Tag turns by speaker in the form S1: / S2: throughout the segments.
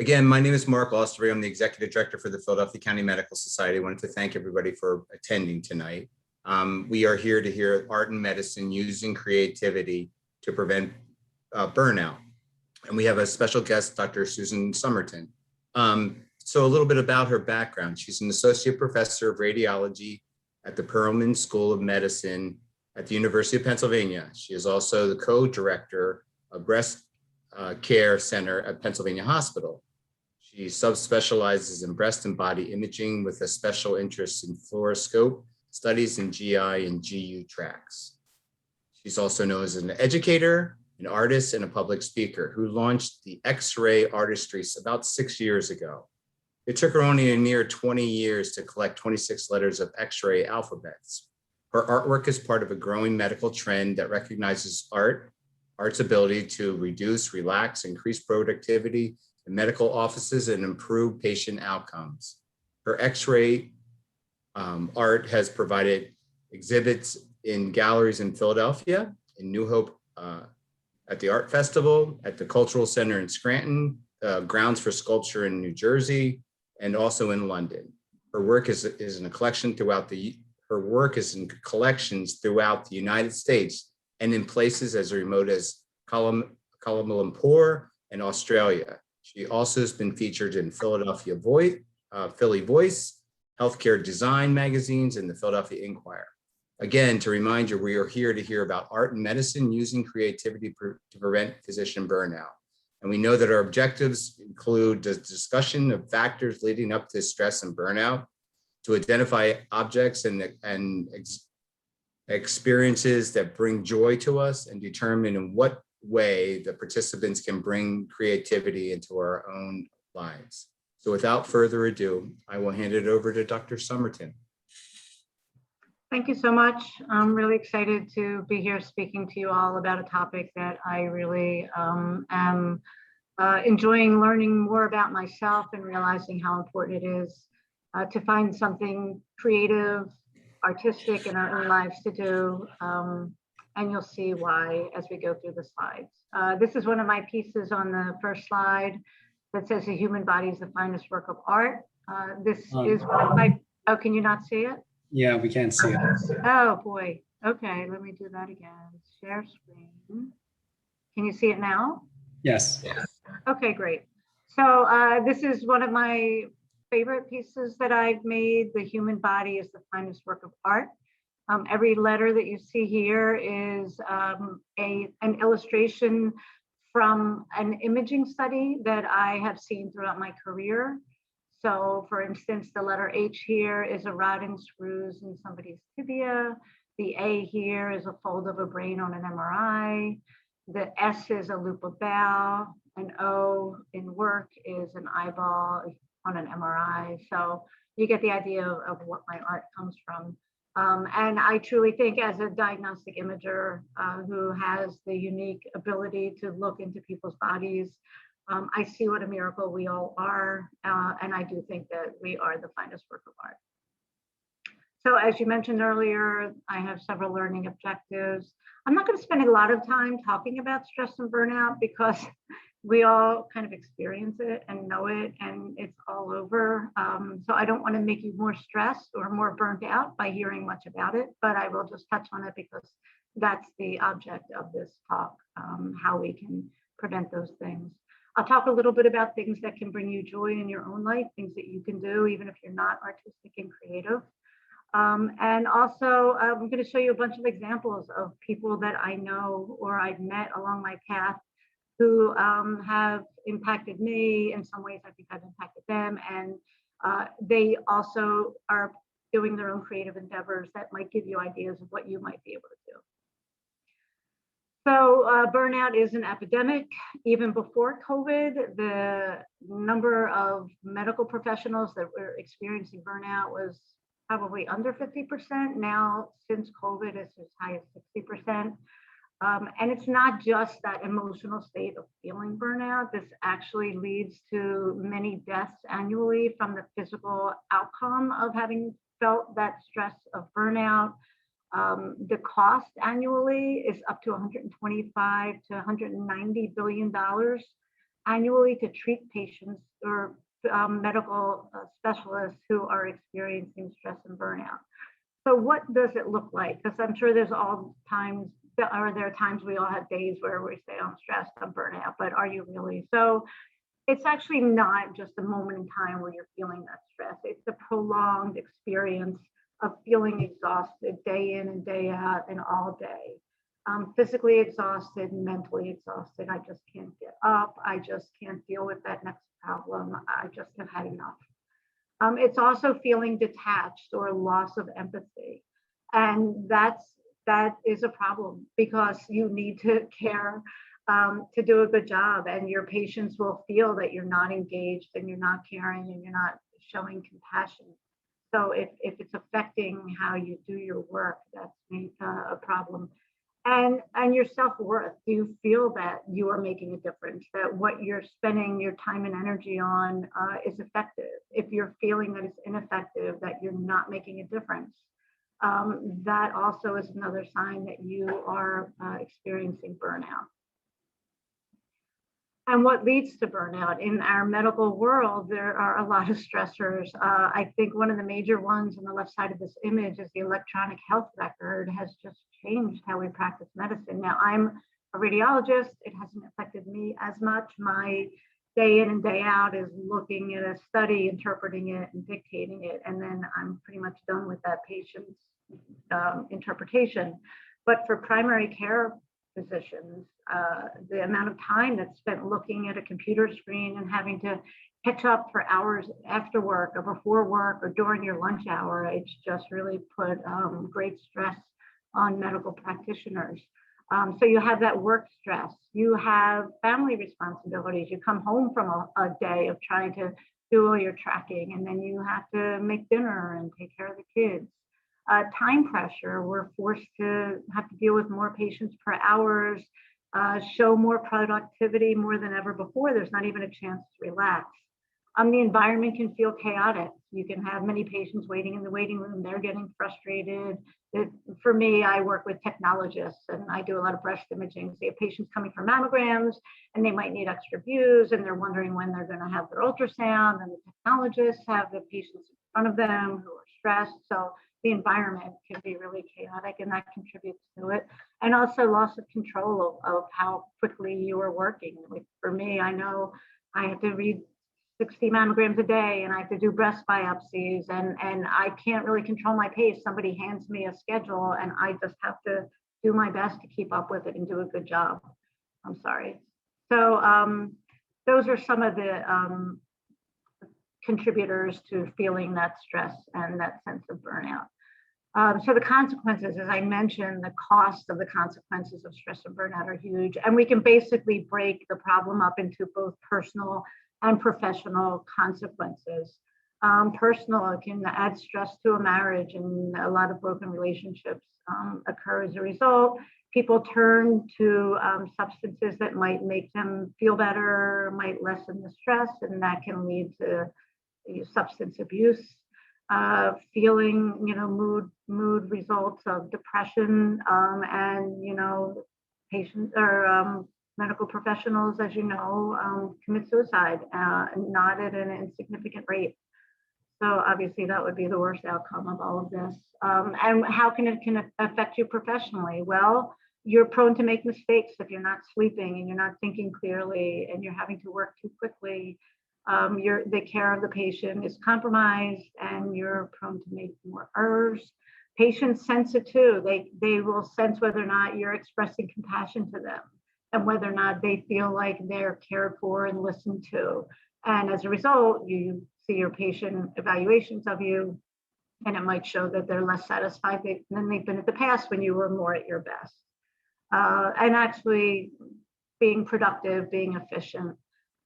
S1: Again, my name is Mark Osterby. I'm the Executive Director for the Philadelphia County Medical Society. I wanted to thank everybody for attending tonight. We are here to hear art and medicine using creativity to prevent burnout. And we have a special guest, Dr. Susan Summerton. So a little bit about her background. She's an associate professor of radiology at the Perelman School of Medicine at the University of Pennsylvania. She is also the co-director of breast care center at Pennsylvania Hospital. She subspecializes in breast and body imaging with a special interest in fluoroscope studies in GI and GU tracts. She's also known as an educator, an artist, and a public speaker who launched the X-ray artistry about 6 years ago. It took her only a near 20 years to collect 26 letters of X-ray alphabets. Her artwork is part of a growing medical trend that recognizes art's ability to reduce, relax, increase productivity in medical offices and improve patient outcomes. Her X-ray art has provided exhibits in galleries in Philadelphia, in New Hope, at the Art Festival, at the Cultural Center in Scranton, Grounds for Sculpture in New Jersey, and also in London. Her work is in a collection throughout collections throughout the United States and in places as remote as Kuala Lumpur and Australia. She also has been featured in Philadelphia Voice, Philly Voice, Healthcare Design magazines, and the Philadelphia Inquirer. Again, to remind you, we are here to hear about art and medicine using creativity to prevent physician burnout. And we know that our objectives include the discussion of factors leading up to stress and burnout, to identify objects and experiences that bring joy to us, and determine in what way the participants can bring creativity into our own lives. So without further ado, I will hand it over to Dr. Summerton.
S2: Thank you so much. I'm really excited to be here speaking to you all about a topic that I really am enjoying learning more about myself and realizing how important it is to find something creative, artistic in our own lives to do. And you'll see why as we go through the slides. This is one of my pieces on the first slide that says the human body is the finest work of art. This is one of my, oh, can you not see it?
S3: Yeah, we can't see it.
S2: Oh boy. Okay, let me do that again. Share screen. Can you see it now?
S3: Yes.
S2: Okay, great. So this is one of my favorite pieces that I've made. The human body is the finest work of art. Every letter that you see here is an illustration from an imaging study that I have seen throughout my career. So for instance, the letter H here is a rod and screws in somebody's tibia. The A here is a fold of a brain on an MRI. The S is a loop of bow. An O in work is an eyeball on an MRI. So you get the idea of what my art comes from. And I truly think as a diagnostic imager who has the unique ability to look into people's bodies, I see what a miracle we all are, and I do think that we are the finest work of art. So as you mentioned earlier, I have several learning objectives. I'm not going to spend a lot of time talking about stress and burnout because we all kind of experience it and know it, and it's all over. So I don't want to make you more stressed or more burnt out by hearing much about it, but I will just touch on it because that's the object of this talk, how we can prevent those things. I'll talk a little bit about things that can bring you joy in your own life, things that you can do even if you're not artistic and creative. And also, I'm going to show you a bunch of examples of people that I know or I've met along my path who have impacted me. In some ways, I think I've impacted them. And they also are doing their own creative endeavors that might give you ideas of what you might be able to do. So burnout is an epidemic. Even before COVID, the number of medical professionals that were experiencing burnout was probably under 50%. Now, since COVID, it's as high as 60%. And it's not just that emotional state of feeling burnout. This actually leads to many deaths annually from the physical outcome of having felt that stress of burnout. The cost annually is up to $125 to $190 billion annually to treat patients or medical specialists who are experiencing stress and burnout. So what does it look like? Because I'm sure there are times we all have days where we say, I'm stressed, I'm burnout, but are you really? So it's actually not just a moment in time where you're feeling that stress. It's a prolonged experience of feeling exhausted day in and day out and all day. Physically exhausted, mentally exhausted. I just can't get up. I just can't deal with that next problem. I just have had enough. It's also feeling detached or loss of empathy. And that is a problem because you need to care to do a good job, and your patients will feel that you're not engaged and you're not caring and you're not showing compassion. So if it's affecting how you do your work, that's a problem. And your self-worth, do you feel that you are making a difference, that what you're spending your time and energy on is effective? If you're feeling that it's ineffective, that you're not making a difference, that also is another sign that you are experiencing burnout. And what leads to burnout? In our medical world, there are a lot of stressors. I think one of the major ones on the left side of this image is the electronic health record has just changed how we practice medicine. Now, I'm a radiologist. It hasn't affected me as much. My day in and day out is looking at a study, interpreting it, and dictating it. And then I'm pretty much done with that patient's interpretation. But for primary care physicians, the amount of time that's spent looking at a computer screen and having to catch up for hours after work or before work or during your lunch hour, it's just really put great stress on medical practitioners. So you have that work stress, you have family responsibilities, you come home from a day of trying to do all your tracking, and then you have to make dinner and take care of the kids. Time pressure, we're forced to have to deal with more patients per hours, show more productivity more than ever before. There's not even a chance to relax. The environment can feel chaotic. You can have many patients waiting in the waiting room. They're getting frustrated. For me, I work with technologists and I do a lot of breast imaging. So you have patients coming for mammograms and they might need extra views and they're wondering when they're going to have their ultrasound, and the technologists have the patients in front of them who are stressed. So the environment can be really chaotic, and that contributes to it. And also loss of control of how quickly you are working. Like for me, I know I have to read 60 mammograms a day and I have to do breast biopsies, and I can't really control my pace. Somebody hands me a schedule and I just have to do my best to keep up with it and do a good job. I'm sorry. So those are some of the contributors to feeling that stress and that sense of burnout. So the consequences, as I mentioned, the cost of the consequences of stress and burnout are huge. And we can basically break the problem up into both personal and professional consequences. Personal can add stress to a marriage, and a lot of broken relationships occur as a result. People turn to substances that might make them feel better, might lessen the stress, and that can lead to substance abuse. Feeling, mood results of depression, and patients or medical professionals, as you know, commit suicide, not at an insignificant rate. So obviously that would be the worst outcome of all of this. And how can it affect you professionally? Well, you're prone to make mistakes if you're not sleeping and you're not thinking clearly and you're having to work too quickly. The care of the patient is compromised and you're prone to make more errors. Patients sense it too. They will sense whether or not you're expressing compassion to them and whether or not they feel like they're cared for and listened to. And as a result, you see your patient evaluations of you, and it might show that they're less satisfied than they've been in the past when you were more at your best. And actually being productive, being efficient.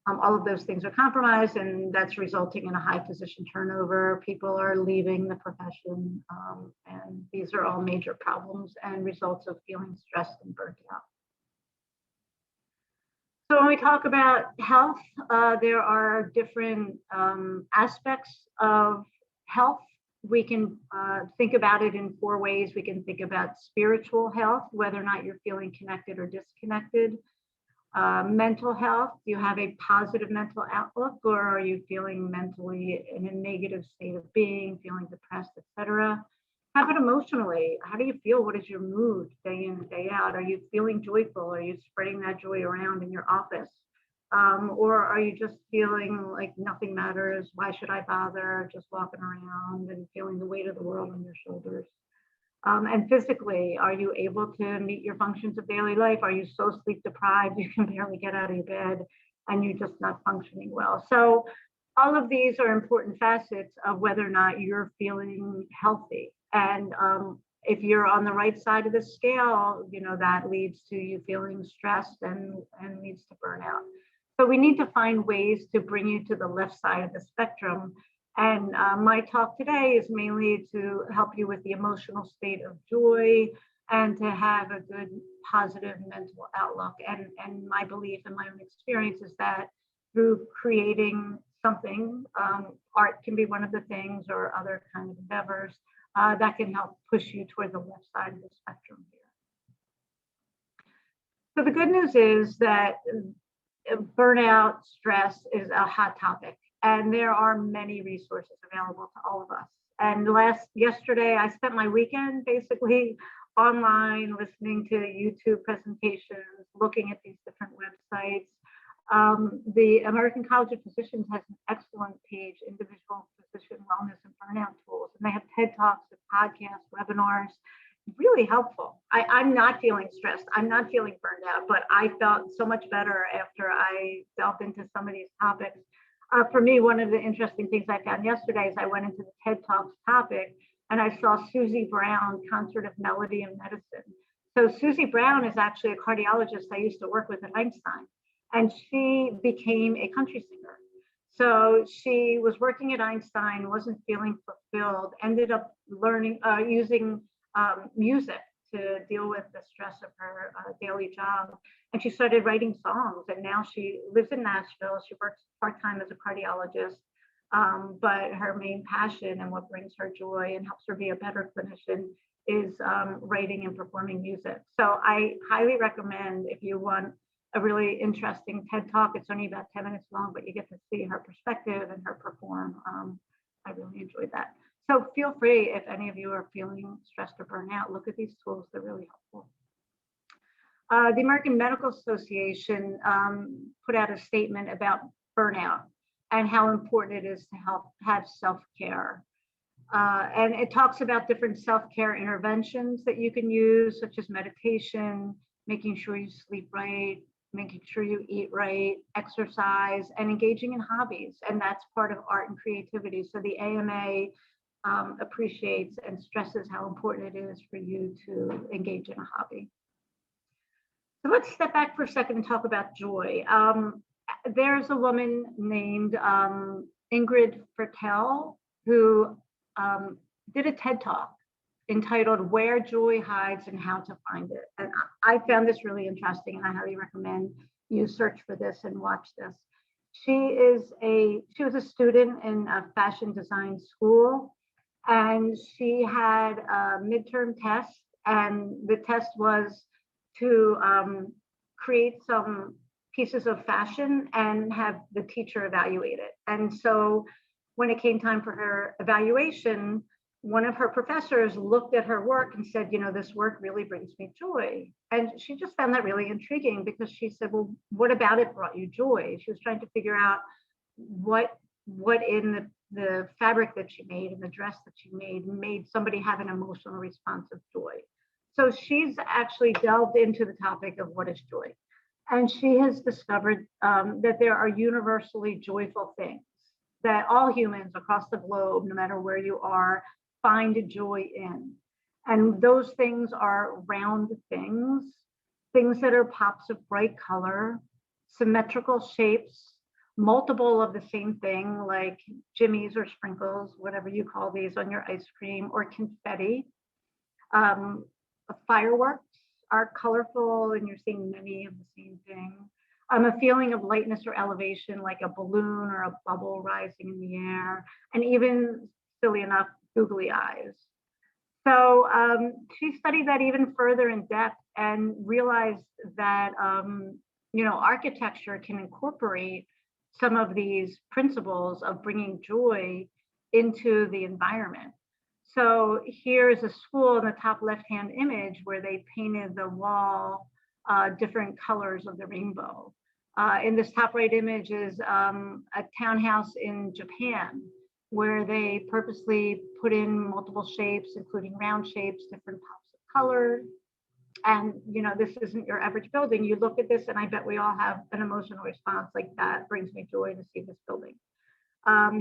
S2: All of those things are compromised, and that's resulting in a high physician turnover. People are leaving the profession, and these are all major problems and results of feeling stressed and burnt out. So when we talk about health, there are different aspects of health. We can think about it in 4 ways. We can think about spiritual health, whether or not you're feeling connected or disconnected. Mental health, do you have a positive mental outlook, or are you feeling mentally in a negative state of being, feeling depressed, etc.? How about emotionally? How do you feel? What is your mood day in and day out? Are you feeling joyful? Are you spreading that joy around in your office? Or are you just feeling like nothing matters? Why should I bother? Just walking around and feeling the weight of the world on your shoulders. And physically, are you able to meet your functions of daily life? Are you so sleep deprived you can barely get out of your bed and you're just not functioning well? So all of these are important facets of whether or not you're feeling healthy. And if you're on the right side of the scale, that leads to you feeling stressed and leads to burnout. So we need to find ways to bring you to the left side of the spectrum. And my talk today is mainly to help you with the emotional state of joy and to have a good positive mental outlook. And my belief and my own experience is that through creating something, art can be one of the things, or other kind of endeavors that can help push you toward the left side of the spectrum here. So the good news is that burnout, stress is a hot topic. And there are many resources available to all of us. And yesterday, I spent my weekend basically online, listening to YouTube presentations, looking at these different websites. The American College of Physicians has an excellent page, Individual Physician Wellness and Burnout Tools. And they have TED Talks, and podcasts, webinars, really helpful. I'm not feeling stressed. I'm not feeling burned out, but I felt so much better after I delved into some of these topics. For me, one of the interesting things I found yesterday is I went into the TED Talks topic and I saw Susie Brown, Concert of Melody and Medicine. So Susie Brown is actually a cardiologist I used to work with at Einstein, and she became a country singer. So she was working at Einstein, wasn't feeling fulfilled, ended up learning, using music to deal with the stress of her daily job. And she started writing songs, and now she lives in Nashville. She works part-time as a cardiologist, but her main passion and what brings her joy and helps her be a better clinician is writing and performing music. So I highly recommend, if you want a really interesting TED Talk, it's only about 10 minutes long, but you get to see her perspective and her perform. I really enjoyed that. So feel free, if any of you are feeling stressed or burnout, look at these tools. They're really helpful. The American Medical Association put out a statement about burnout and how important it is to have self-care. And it talks about different self-care interventions that you can use, such as meditation, making sure you sleep right, making sure you eat right, exercise, and engaging in hobbies. And that's part of art and creativity. So the AMA appreciates and stresses how important it is for you to engage in a hobby. So let's step back for a second and talk about joy. There's a woman named Ingrid Fertel who did a TED Talk entitled Where Joy Hides and How to Find It. And I found this really interesting, and I highly recommend you search for this and watch this. She was a student in a fashion design school, and she had a midterm test, and the test was to create some pieces of fashion and have the teacher evaluate it. And so when it came time for her evaluation, one of her professors looked at her work and said, this work really brings me joy. And she just found that really intriguing, because she said, well, what about it brought you joy? She was trying to figure out what in the fabric that she made and the dress that she made somebody have an emotional response of joy. So she's actually delved into the topic of what is joy. And she has discovered that there are universally joyful things that all humans across the globe, no matter where you are, find joy in. And those things are round things that are pops of bright color, symmetrical shapes, multiple of the same thing, like jimmies or sprinkles, whatever you call these on your ice cream, or confetti. Fireworks are colorful, and you're seeing many of the same thing. A feeling of lightness or elevation, like a balloon or a bubble rising in the air, and even, silly enough, googly eyes. So she studied that even further in depth and realized that architecture can incorporate some of these principles of bringing joy into the environment. So here's a school in the top left-hand image where they painted the wall different colors of the rainbow. In this top right image is a townhouse in Japan where they purposely put in multiple shapes, including round shapes, different pops of color. And, this isn't your average building. You look at this and I bet we all have an emotional response like that. Brings me joy to see this building.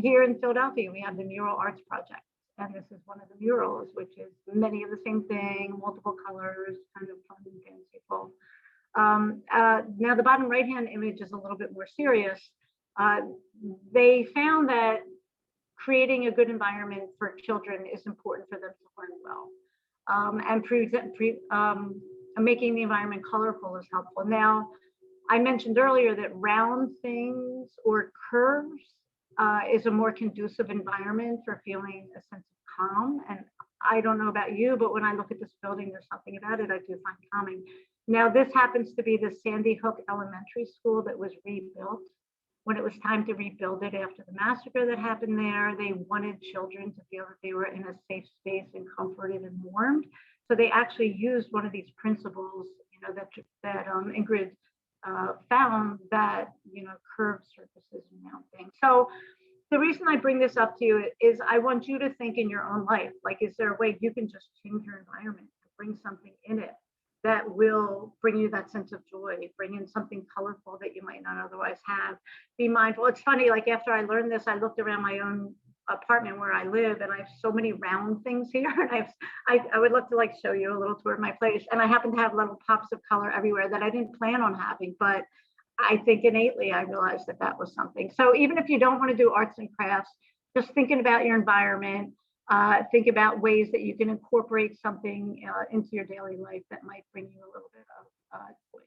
S2: Here in Philadelphia, we have the Mural Arts Project. And this is one of the murals, which is many of the same thing, multiple colors, kind of fun and fanciful. Now the bottom right-hand image is a little bit more serious. They found that creating a good environment for children is important for them to learn well. Making the environment colorful is helpful. Now, I mentioned earlier that round things or curves is a more conducive environment for feeling a sense of calm. And I don't know about you, but when I look at this building, there's something about it I do find calming. Now, this happens to be the Sandy Hook Elementary School that was rebuilt. When it was time to rebuild it after the massacre that happened there, they wanted children to feel that they were in a safe space and comforted and warmed. So they actually used one of these principles, that Ingrid found, that curved surfaces and round things. So the reason I bring this up to you is I want you to think in your own life, like, is there a way you can just change your environment to bring something in it that will bring you that sense of joy, bring in something colorful that you might not otherwise have. Be mindful. It's funny, like after I learned this, I looked around my own apartment where I live and I have so many round things here. And I would love to like show you a little tour of my place. And I happen to have little pops of color everywhere that I didn't plan on having, but I think innately I realized that that was something. So even if you don't want to do arts and crafts, just thinking about your environment, think about ways that you can incorporate something into your daily life that might bring you a little bit of joy.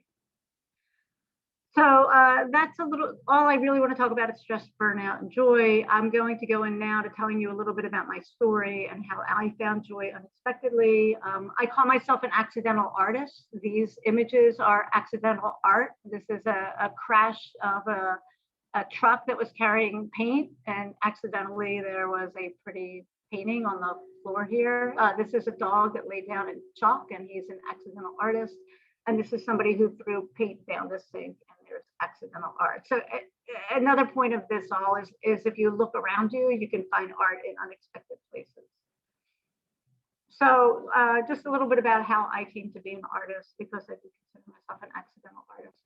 S2: So that's all I really want to talk about is stress, burnout, and joy. I'm going to go in now to telling you a little bit about my story and how I found joy unexpectedly. I call myself an accidental artist. These images are accidental art. This is a crash of a truck that was carrying paint, and accidentally there was a pretty painting on the floor here. This is a dog that laid down in chalk, and he's an accidental artist. And this is somebody who threw paint down this sink, and there's accidental art. So another point of this all is if you look around you, you can find art in unexpected places. So just a little bit about how I came to be an artist, because I do consider myself an accidental artist.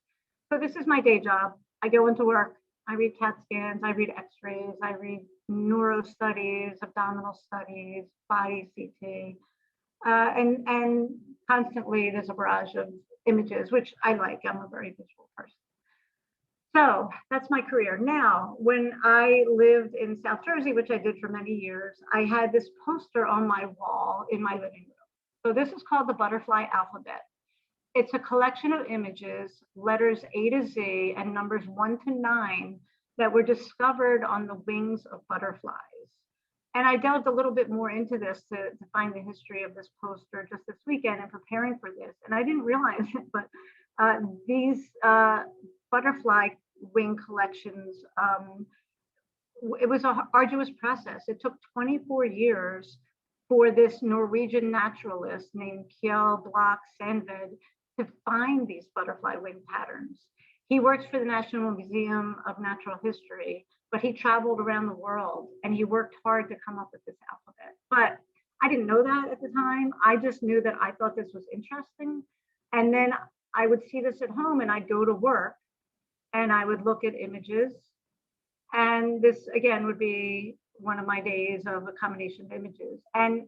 S2: So this is my day job. I go into work, I read CAT scans, I read x-rays, I read neuro studies, abdominal studies, body CT, and constantly there's a barrage of images, which I like. I'm a very visual person. So that's my career. Now, when I lived in South Jersey, which I did for many years, I had this poster on my wall in my living room. So this is called the Butterfly Alphabet. It's a collection of images, letters A to Z and numbers 1 to 9 that were discovered on the wings of butterflies. And I delved a little bit more into this to find the history of this poster just this weekend and preparing for this. And I didn't realize it, but these butterfly wing collections, it was an arduous process. It took 24 years for this Norwegian naturalist named Kjell Bloch Sandved to find these butterfly wing patterns. He works for the National Museum of Natural History, but he traveled around the world and he worked hard to come up with this alphabet. But I didn't know that at the time. I just knew that I thought this was interesting. And then I would see this at home and I'd go to work and I would look at images. And this again would be one of my days of a combination of images. And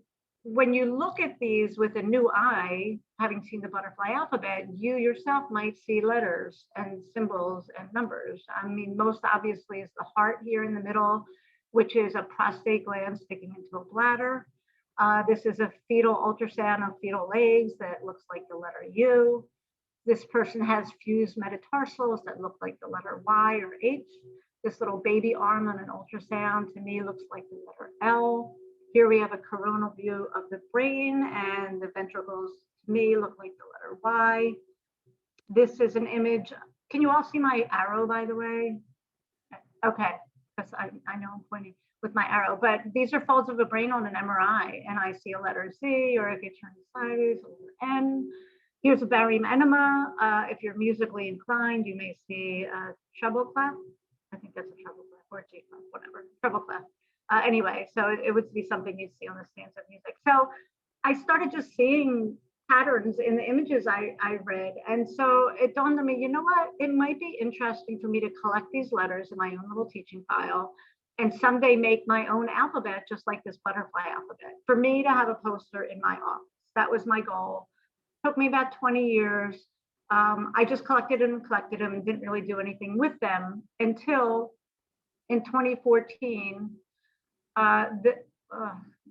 S2: when you look at these with a new eye, having seen the butterfly alphabet, you yourself might see letters and symbols and numbers. I mean, most obviously is the heart here in the middle, which is a prostate gland sticking into a bladder. This is a fetal ultrasound of fetal legs that looks like the letter U. This person has fused metatarsals that look like the letter Y or H. This little baby arm on an ultrasound to me looks like the letter L. Here we have a coronal view of the brain, and the ventricles to me look like the letter Y. This is an image Can you all see my arrow, by the way? Okay, because I know I'm pointing with my arrow, but these are folds of a brain on an MRI, and I see a letter Z, or if you turn sideways, a letter N. Here's a barium enema. If you're musically inclined, you may see a treble clef. I think that's a treble clef or a G clef, whatever, treble clef. Anyway, so it would be something you'd see on the stands of music. So I started just seeing patterns in the images I read. And so it dawned on me, you know what? It might be interesting for me to collect these letters in my own little teaching file and someday make my own alphabet, just like this butterfly alphabet, for me to have a poster in my office. That was my goal. Took me about 20 years. I just collected them and didn't really do anything with them until in 2014.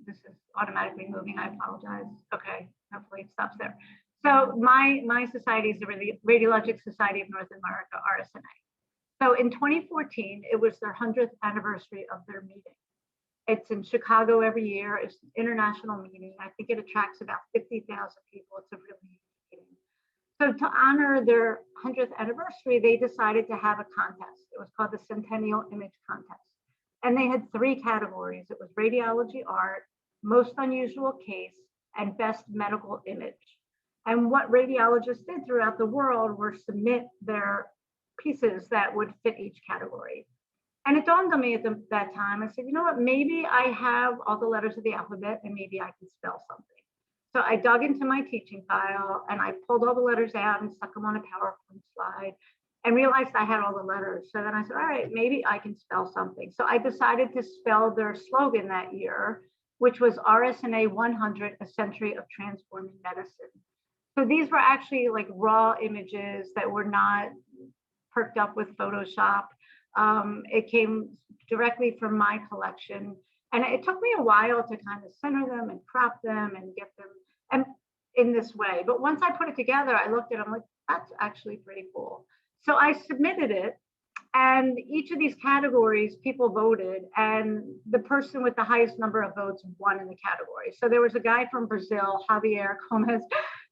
S2: This is automatically moving. I apologize. Okay, hopefully it stops there. So my society is the Radiologic Society of North America, RSNA. So in 2014, it was their 100th anniversary of their meeting. It's in Chicago every year. It's an international meeting. I think it attracts about 50,000 people. It's a really neat meeting. So to honor their 100th anniversary, they decided to have a contest. It was called the Centennial Image Contest. And they had 3 categories. It was radiology art, most unusual case, and best medical image. And what radiologists did throughout the world were submit their pieces that would fit each category. And it dawned on me at that time, I said, you know what, maybe I have all the letters of the alphabet and maybe I can spell something. So I dug into my teaching file and I pulled all the letters out and stuck them on a PowerPoint slide and realized I had all the letters. So then I said, all right, maybe I can spell something. So I decided to spell their slogan that year, which was RSNA 100, a century of transforming medicine. So these were actually like raw images that were not perked up with Photoshop. It came directly from my collection. And it took me a while to kind of center them and crop them and get them and in this way. But once I put it together, I looked at it, I'm like, that's actually pretty cool. So I submitted it, and each of these categories, people voted, and the person with the highest number of votes won in the category. So there was a guy from Brazil, Javier Gomez,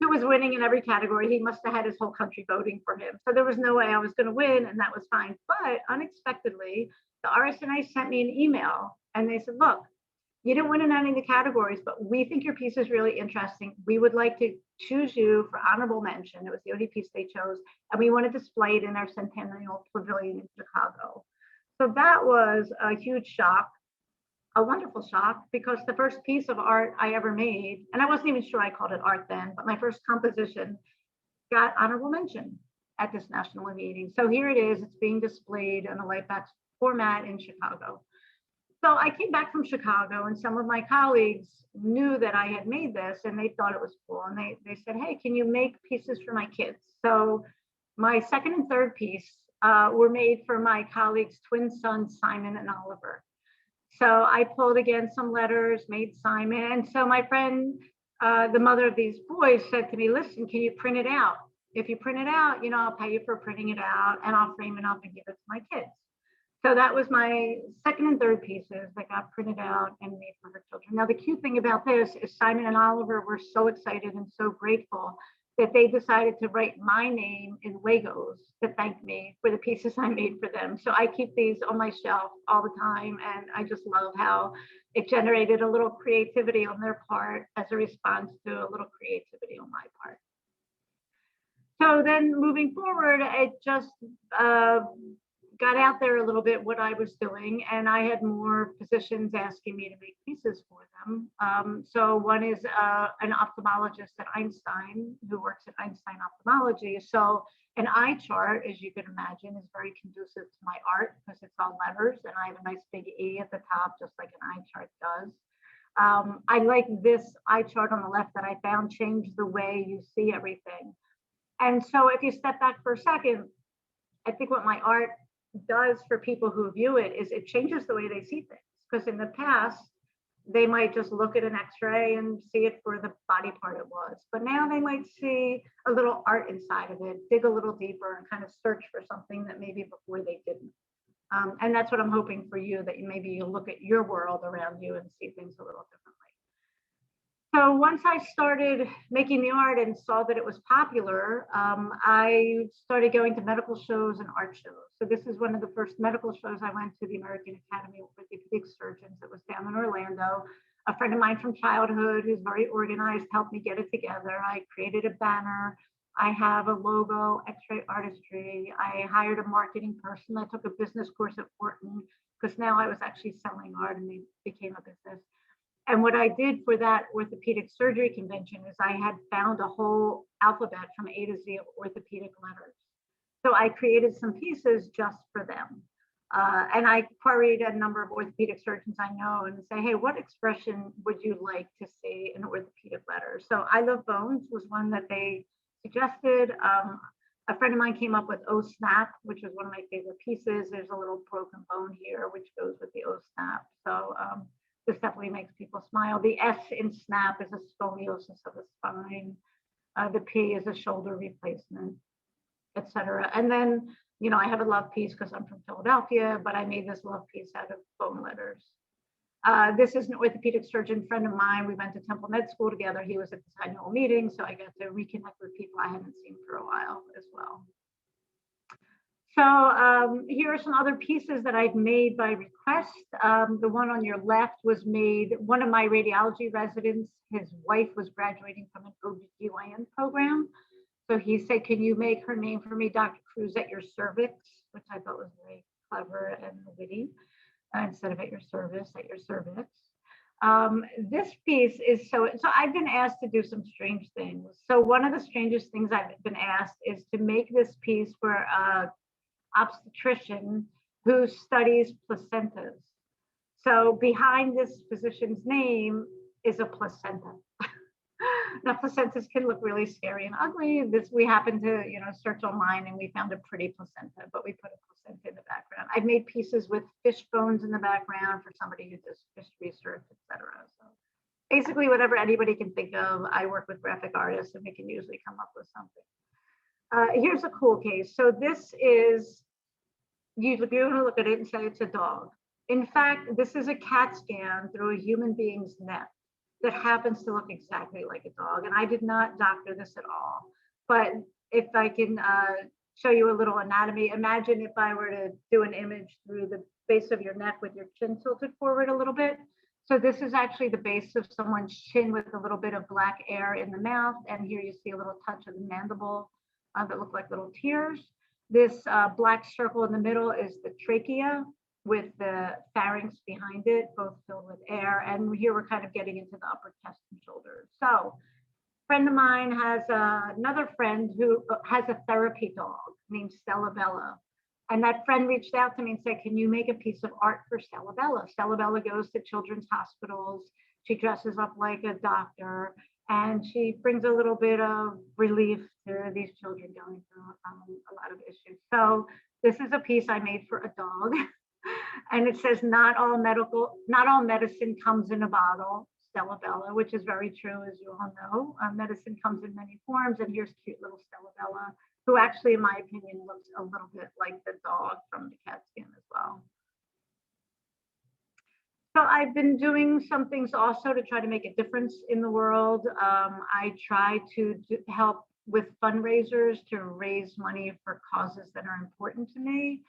S2: who was winning in every category. He must have had his whole country voting for him. So there was no way I was going to win, and that was fine. But unexpectedly, the RSNA sent me an email, and they said, look, you didn't win in any of the categories, but we think your piece is really interesting. We would like to choose you for honorable mention. It was the only piece they chose, and we want to display it in our Centennial Pavilion in Chicago. So that was a huge shock, a wonderful shock, because the first piece of art I ever made, and I wasn't even sure I called it art then, but my first composition got honorable mention at this national meeting. So here it is, it's being displayed in a Lightbox format in Chicago. So I came back from Chicago, and some of my colleagues knew that I had made this, and they thought it was cool. And they said, hey, can you make pieces for my kids? So my second and third piece were made for my colleagues' twin sons, Simon and Oliver. So I pulled again some letters, made Simon. And so my friend, the mother of these boys, said to me, listen, can you print it out? If you print it out, you know, I'll pay you for printing it out, and I'll frame it up and give it to my kids. So that was my second and third pieces that got printed out and made for her children. Now, the cute thing about this is Simon and Oliver were so excited and so grateful that they decided to write my name in Legos to thank me for the pieces I made for them. So I keep these on my shelf all the time, and I just love how it generated a little creativity on their part as a response to a little creativity on my part. So then moving forward, it just got out there a little bit what I was doing, and I had more physicians asking me to make pieces for them. So one is an ophthalmologist at Einstein who works at Einstein Ophthalmology. So an eye chart, as you can imagine, is very conducive to my art because it's all letters, and I have a nice big E at the top, just like an eye chart does. I like this eye chart on the left that I found changed the way you see everything. And so if you step back for a second, I think what my art does for people who view it is it changes the way they see things. Because in the past, they might just look at an x-ray and see it for the body part it was. But now they might see a little art inside of it, dig a little deeper and kind of search for something that maybe before they didn't. And that's what I'm hoping for you, that maybe you look at your world around you and see things a little differently. So once I started making the art and saw that it was popular, I started going to medical shows and art shows. So this is one of the first medical shows I went to, the American Academy of Orthopedic Surgeons. It was down in Orlando. A friend of mine from childhood who's very organized helped me get it together. I created a banner. I have a logo, X-ray artistry. I hired a marketing person. I took a business course at Wharton because now I was actually selling art and it became a business. And what I did for that orthopedic surgery convention is I had found a whole alphabet from A to Z of orthopedic letters. So I created some pieces just for them. And I queried a number of orthopedic surgeons I know and say, hey, what expression would you like to see in orthopedic letters? So I Love Bones was one that they suggested. A friend of mine came up with O Snap, which was one of my favorite pieces. There's a little broken bone here, which goes with the O Snap. So this definitely makes people smile. The S in SNAP is a scoliosis of the spine. The P is a shoulder replacement, etc. And then, you know, I have a love piece because I'm from Philadelphia, but I made this love piece out of bone letters. This is an orthopedic surgeon friend of mine. We went to Temple Med School together. He was at this annual meeting, so I got to reconnect with people I hadn't seen for a while as well. So here are some other pieces that I've made by request. The one on your left was made, one of my radiology residents, his wife was graduating from an OBGYN program. So he said, can you make her name for me, Dr. Cruz, at your cervix, which I thought was very clever and witty, instead of at your service, at your cervix. This piece is so I've been asked to do some strange things. So one of the strangest things I've been asked is to make this piece for obstetrician who studies placentas. So behind this physician's name is a placenta. Now placentas can look really scary and ugly. We happened to, you know, search online and we found a pretty placenta, but we put a placenta in the background. I've made pieces with fish bones in the background for somebody who does fish research, etc. So basically whatever anybody can think of, I work with graphic artists and we can usually come up with something. Here's a cool case. So this is, you're going to look at it and say it's a dog. In fact, this is a CAT scan through a human being's neck that happens to look exactly like a dog. And I did not doctor this at all. But if I can show you a little anatomy, imagine if I were to do an image through the base of your neck with your chin tilted forward a little bit. So this is actually the base of someone's chin with a little bit of black air in the mouth. And here you see a little touch of the mandible that look like little tears. This black circle in the middle is the trachea with the pharynx behind it, both filled with air. And here we're kind of getting into the upper chest and shoulders. So a friend of mine has another friend who has a therapy dog named Stella Bella. And that friend reached out to me and said, can you make a piece of art for Stella Bella? Stella Bella goes to children's hospitals. She dresses up like a doctor and she brings a little bit of relief to these children going through a lot of issues. So this is a piece I made for a dog. And it says, not all medicine comes in a bottle, Stella Bella, which is very true, as you all know. Medicine comes in many forms, and here's cute little Stella Bella, who actually, in my opinion, looks a little bit like the dog from the CAT scan as well. So I've been doing some things also to try to make a difference in the world. I try to help with fundraisers to raise money for causes that are important to me.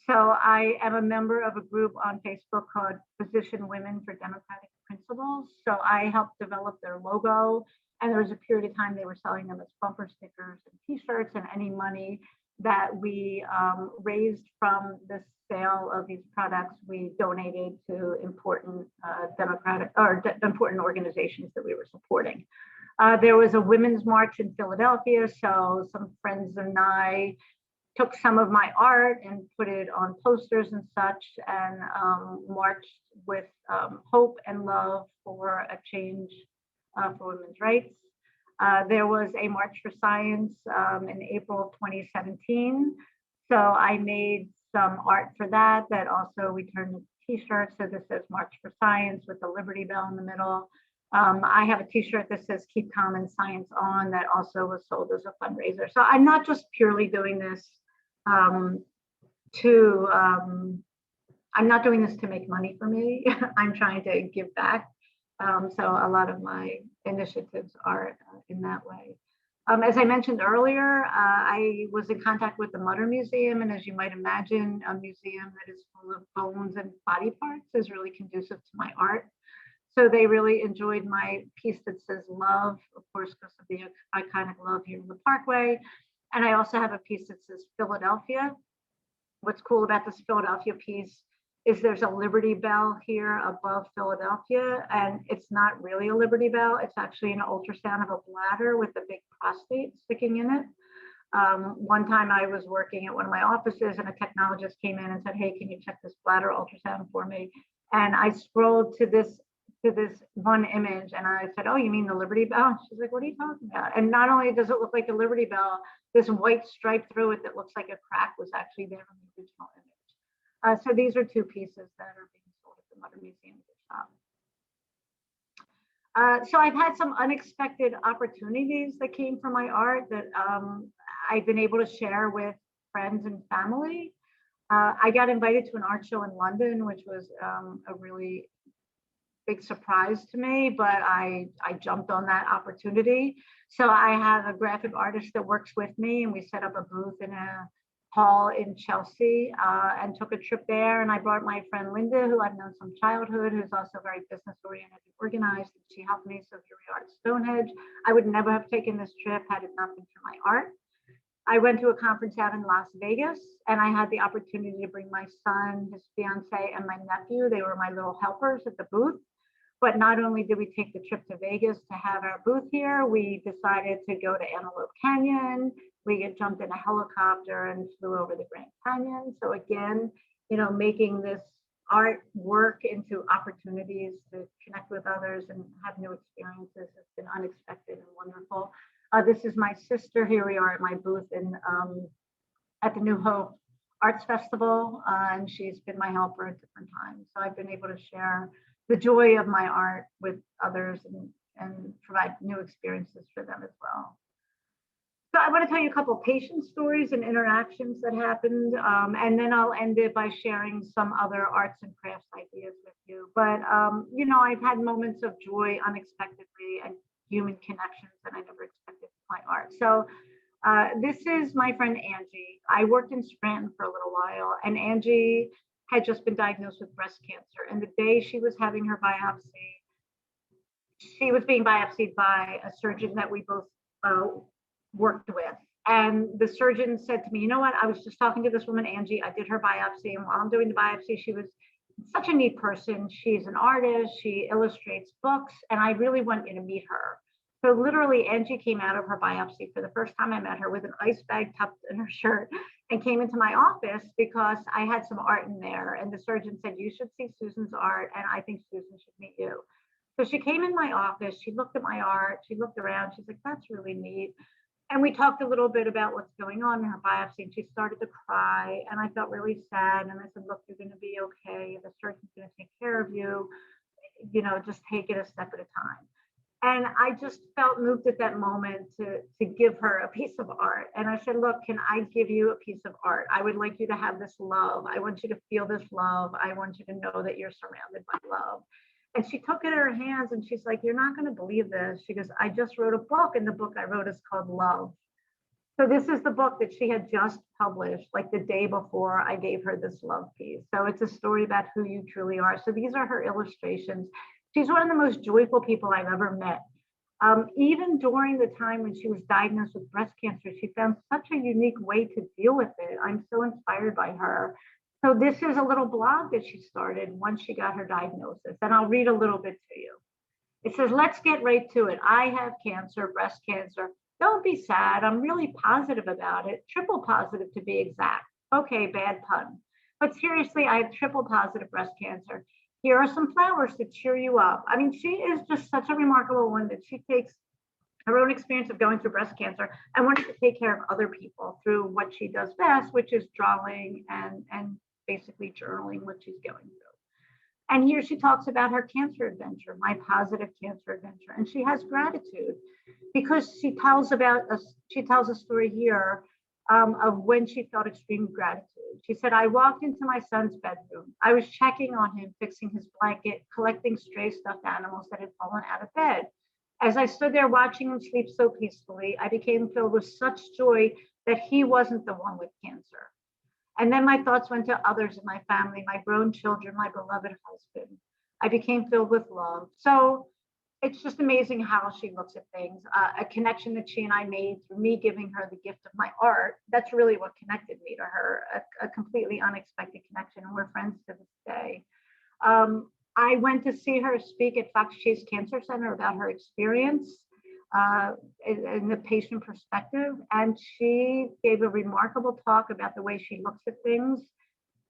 S2: So I am a member of a group on Facebook called Physician Women for Democratic Principles. So I helped develop their logo, and there was a period of time they were selling them as bumper stickers and t-shirts, and any money that we raised from the sale of these products, we donated to important important organizations that we were supporting. There was a women's march in Philadelphia, so some friends and I took some of my art and put it on posters and such, and marched with hope and love for a change for women's rights. There was a March for Science in April of 2017. So I made some art for that also we turned into t-shirts. So this says March for Science with the Liberty Bell in the middle. I have a t-shirt that says Keep Common Science On that also was sold as a fundraiser. So I'm not just purely doing this I'm not doing this to make money for me. I'm trying to give back. So a lot of my initiatives are in that way. As I mentioned earlier, I was in contact with the Mutter Museum, and as you might imagine, a museum that is full of bones and body parts is really conducive to my art. So they really enjoyed my piece that says love, of course, because of the iconic love here in the Parkway. And I also have a piece that says Philadelphia. What's cool about this Philadelphia piece is there's a Liberty Bell here above Philadelphia, and it's not really a Liberty Bell. It's actually an ultrasound of a bladder with a big prostate sticking in it. One time I was working at one of my offices and a technologist came in and said, hey, can you check this bladder ultrasound for me? And I scrolled to this one image and I said, oh, you mean the Liberty Bell? She's like, what are you talking about? And not only does it look like the Liberty Bell, this white stripe through it that looks like a crack was actually there in the original image. So these are two pieces that are being sold at the Mutter Museum shop. So I've had some unexpected opportunities that came from my art that I've been able to share with friends and family. I got invited to an art show in London, which was a really big surprise to me, but I jumped on that opportunity. So I have a graphic artist that works with me and we set up a booth in a hall in Chelsea and took a trip there. And I brought my friend Linda, who I've known from childhood, who's also very business oriented and organized. And she helped me. So here we are at Stonehenge. I would never have taken this trip had it not been for my art. I went to a conference out in Las Vegas and I had the opportunity to bring my son, his fiance, and my nephew. They were my little helpers at the booth. But not only did we take the trip to Vegas to have our booth here, we decided to go to Antelope Canyon. We had jumped in a helicopter and flew over the Grand Canyon. So again, you know, making this art work into opportunities to connect with others and have new experiences has been unexpected and wonderful. This is my sister. Here we are at my booth in at the New Hope Arts Festival, and she's been my helper at different times. So I've been able to share the joy of my art with others and provide new experiences for them as well. So I want to tell you a couple of patient stories and interactions that happened, and then I'll end it by sharing some other arts and crafts ideas with you. But, you know, I've had moments of joy unexpectedly and human connections that I never expected with my art. So this is my friend Angie. I worked in Scranton for a little while, and Angie had just been diagnosed with breast cancer. And the day she was having her biopsy, she was being biopsied by a surgeon that we both worked with. And the surgeon said to me, you know what, I was just talking to this woman, Angie, I did her biopsy. And while I'm doing the biopsy, she was such a neat person. She's an artist, she illustrates books, and I really want you to meet her. So literally Angie came out of her biopsy for the first time I met her with an ice bag tucked in her shirt and came into my office because I had some art in there. And the surgeon said, you should see Susan's art. And I think Susan should meet you. So she came in my office, she looked at my art, she looked around, she's like, that's really neat. And we talked a little bit about what's going on in her biopsy, and she started to cry. And I felt really sad. And I said, look, you're going to be okay. The surgeon's going to take care of you. You know, just take it a step at a time. And I just felt moved at that moment to give her a piece of art. And I said, look, can I give you a piece of art? I would like you to have this love. I want you to feel this love. I want you to know that you're surrounded by love. And she took it in her hands and she's like, you're not going to believe this. She goes, I just wrote a book, and the book I wrote is called Love. So this is the book that she had just published like the day before I gave her this love piece. So it's a story about who you truly are. So these are her illustrations. She's one of the most joyful people I've ever met. Even during the time when she was diagnosed with breast cancer, she found such a unique way to deal with it. I'm so inspired by her. So this is a little blog that she started once she got her diagnosis, and I'll read a little bit to you. It says, let's get right to it. I have cancer, breast cancer. Don't be sad. I'm really positive about it. Triple positive to be exact. Okay, bad pun. But seriously, I have triple positive breast cancer. Here are some flowers to cheer you up. I mean, she is just such a remarkable one that she takes her own experience of going through breast cancer and wanting to take care of other people through what she does best, which is drawing and basically journaling what she's going through. And here she talks about her cancer adventure, my positive cancer adventure. And she has gratitude because she tells a story here of when she felt extreme gratitude. She said, I walked into my son's bedroom. I was checking on him, fixing his blanket, collecting stray stuffed animals that had fallen out of bed. As I stood there watching him sleep so peacefully, I became filled with such joy that he wasn't the one with cancer. And then my thoughts went to others in my family, my grown children, my beloved husband. I became filled with love. So it's just amazing how she looks at things. A connection that she and I made through me giving her the gift of my art. That's really what connected me to her, a completely unexpected connection. And we're friends to this day. I went to see her speak at Fox Chase Cancer Center about her experience in the patient perspective. And she gave a remarkable talk about the way she looks at things.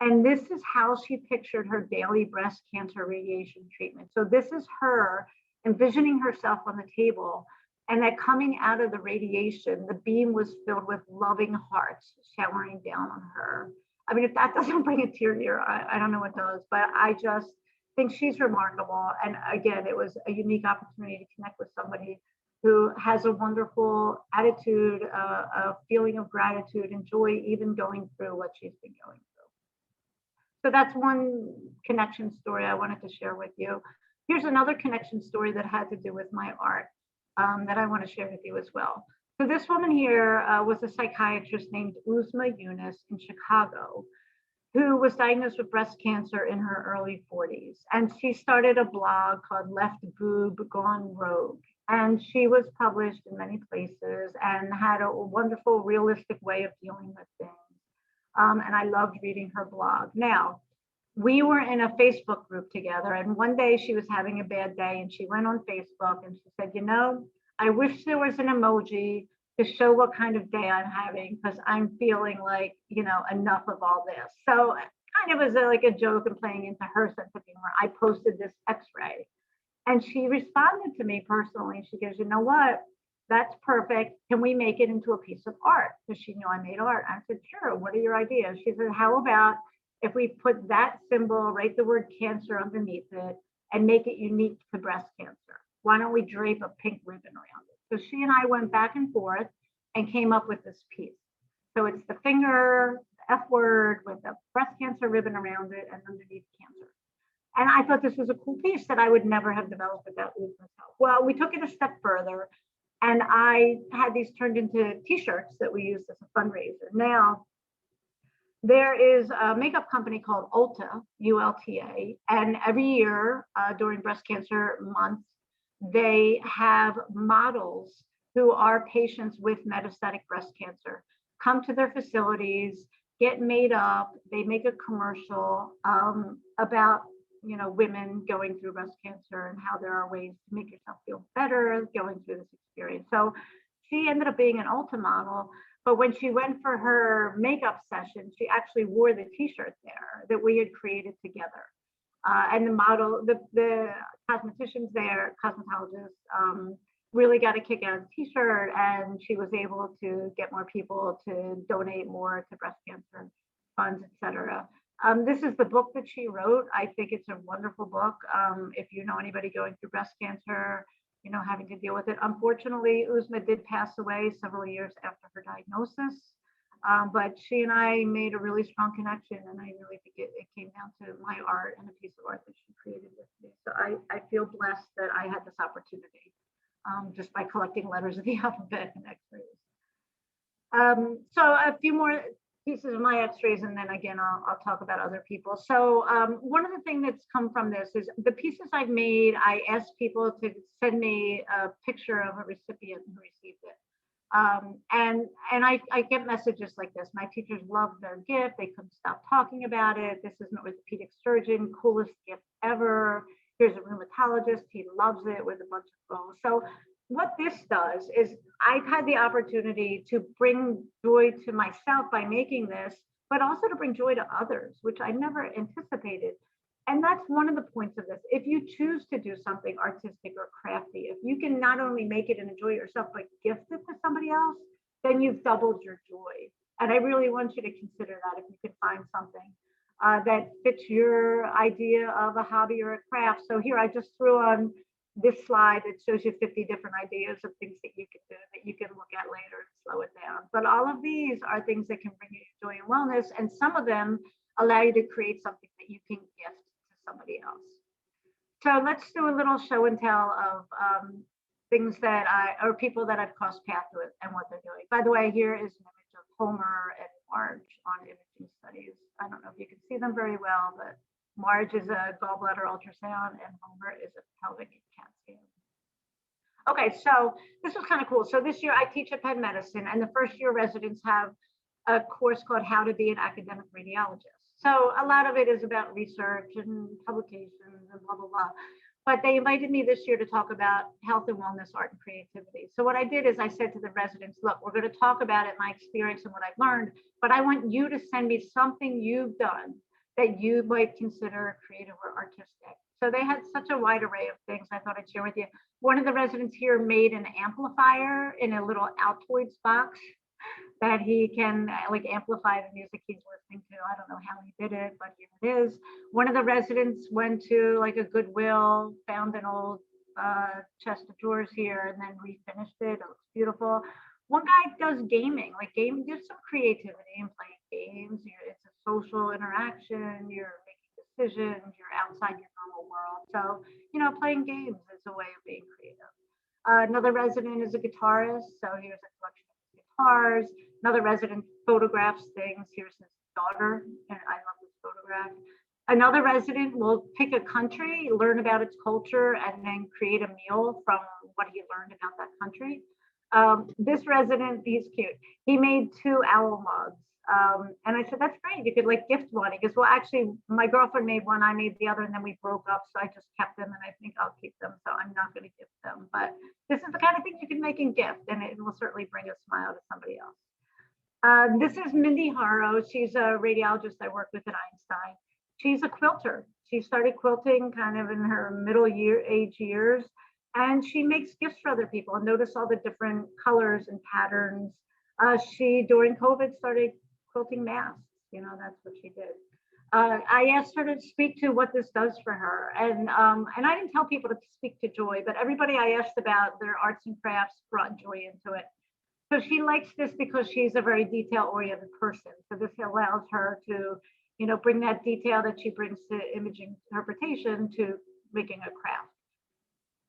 S2: And this is how she pictured her daily breast cancer radiation treatment. So this is her envisioning herself on the table, and that coming out of the radiation, the beam was filled with loving hearts showering down on her. I mean, if that doesn't bring a tear to your eye, I don't know what does, but I just think she's remarkable. And again, it was a unique opportunity to connect with somebody who has a wonderful attitude, a feeling of gratitude and joy, even going through what she's been going through. So that's one connection story I wanted to share with you. Here's another connection story that had to do with my art that I want to share with you as well. So this woman here was a psychiatrist named Uzma Yunus in Chicago, who was diagnosed with breast cancer in her early 40s. And she started a blog called Left Boob Gone Rogue. And she was published in many places and had a wonderful, realistic way of dealing with things. And I loved reading her blog. Now, we were in a Facebook group together, and one day she was having a bad day and she went on Facebook and she said, you know, I wish there was an emoji to show what kind of day I'm having, because I'm feeling like, you know, enough of all this. So kind of as like a joke and playing into her sense of humor, I posted this x-ray, and she responded to me personally. She goes, you know what? That's perfect. Can we make it into a piece of art? Because she knew I made art. I said, sure. What are your ideas? She said, how about if we put that symbol, write the word cancer underneath it, and make it unique to breast cancer? Why don't we drape a pink ribbon around it? So she and I went back and forth and came up with this piece. So it's the finger, the F word, with a breast cancer ribbon around it and underneath cancer. And I thought this was a cool piece that I would never have developed without Uzma's help. Well, we took it a step further, and I had these turned into t-shirts that we used as a fundraiser. Now, there is a makeup company called Ulta, ULTA, and every year during breast cancer month, they have models who are patients with metastatic breast cancer come to their facilities, get made up. They make a commercial about, you know, women going through breast cancer and how there are ways to make yourself feel better going through this experience. So she ended up being an Ulta model. But when she went for her makeup session, she actually wore the t-shirt there that we had created together. And the model, the cosmeticians there, cosmetologists, really got a kick out of the t-shirt, and she was able to get more people to donate more to breast cancer funds, etc. This is the book that she wrote. I think it's a wonderful book. If you know anybody going through breast cancer, you know, having to deal with it. Unfortunately, Uzma did pass away several years after her diagnosis, but she and I made a really strong connection, and I really think it came down to my art and a piece of art that she created with me. So I feel blessed that I had this opportunity just by collecting letters of the alphabet and x-rays. So a few more pieces of my x-rays, and then again, I'll talk about other people. So one of the things that's come from this is the pieces I've made, I asked people to send me a picture of a recipient who received it. And I get messages like this. My teachers loved their gift. They couldn't stop talking about it. This is an orthopedic surgeon, coolest gift ever. Here's a rheumatologist. He loves it, with a bunch of photos. So what this does is I've had the opportunity to bring joy to myself by making this, but also to bring joy to others, which I never anticipated. And that's one of the points of this. If you choose to do something artistic or crafty, if you can not only make it and enjoy it yourself, but gift it to somebody else, then you've doubled your joy. And I really want you to consider that if you could find something that fits your idea of a hobby or a craft. So here I just threw on this slide that shows you 50 different ideas of things that you can do that you can look at later and slow it down. But all of these are things that can bring you joy and wellness, and some of them allow you to create something that you can gift to somebody else. So let's do a little show and tell of things that or people that I've crossed paths with and what they're doing. By the way, here is an image of Homer and Marge on imaging studies. I don't know if you can see them very well, but Marge is a gallbladder ultrasound and Homer is a pelvic CAT scan. Okay, so this was kind of cool. So this year I teach at Penn Medicine, and the first year residents have a course called How to Be an Academic Radiologist. So a lot of it is about research and publications and blah, blah, blah. But they invited me this year to talk about health and wellness, art and creativity. So what I did is I said to the residents, look, we're going to talk about it, my experience and what I've learned, but I want you to send me something you've done that you might consider creative or artistic. So they had such a wide array of things I thought I'd share with you. One of the residents here made an amplifier in a little Altoids box that he can like amplify the music he's listening to. I don't know how he did it, but here it is. One of the residents went to like a Goodwill, found an old chest of drawers here and then refinished it. It looks beautiful. One guy does gaming, like there's some creativity in playing games. It's a social interaction, you're making decisions, you're outside your normal world. So, playing games is a way of being creative. Another resident is a guitarist. So here's a collection of guitars. Another resident photographs things. Here's his daughter, and I love this photograph. Another resident will pick a country, learn about its culture, and then create a meal from what he learned about that country. This resident, he's cute. He made 2 owl mugs. And I said, that's great. You could like gift one. He goes, well, actually, my girlfriend made one. I made the other, and then we broke up. So I just kept them, and I think I'll keep them. So I'm not going to gift them. But this is the kind of thing you can make and gift, and it will certainly bring a smile to somebody else. This is Mindy Haro. She's a radiologist I work with at Einstein. She's a quilter. She started quilting kind of in her middle age years, and she makes gifts for other people. And notice all the different colors and patterns. She, during COVID, started quilting masks. That's what she did. I asked her to speak to what this does for her. And I didn't tell people to speak to joy, but everybody I asked about their arts and crafts brought joy into it. So she likes this because she's a very detail-oriented person. So this allows her to, bring that detail that she brings to imaging interpretation to making a craft.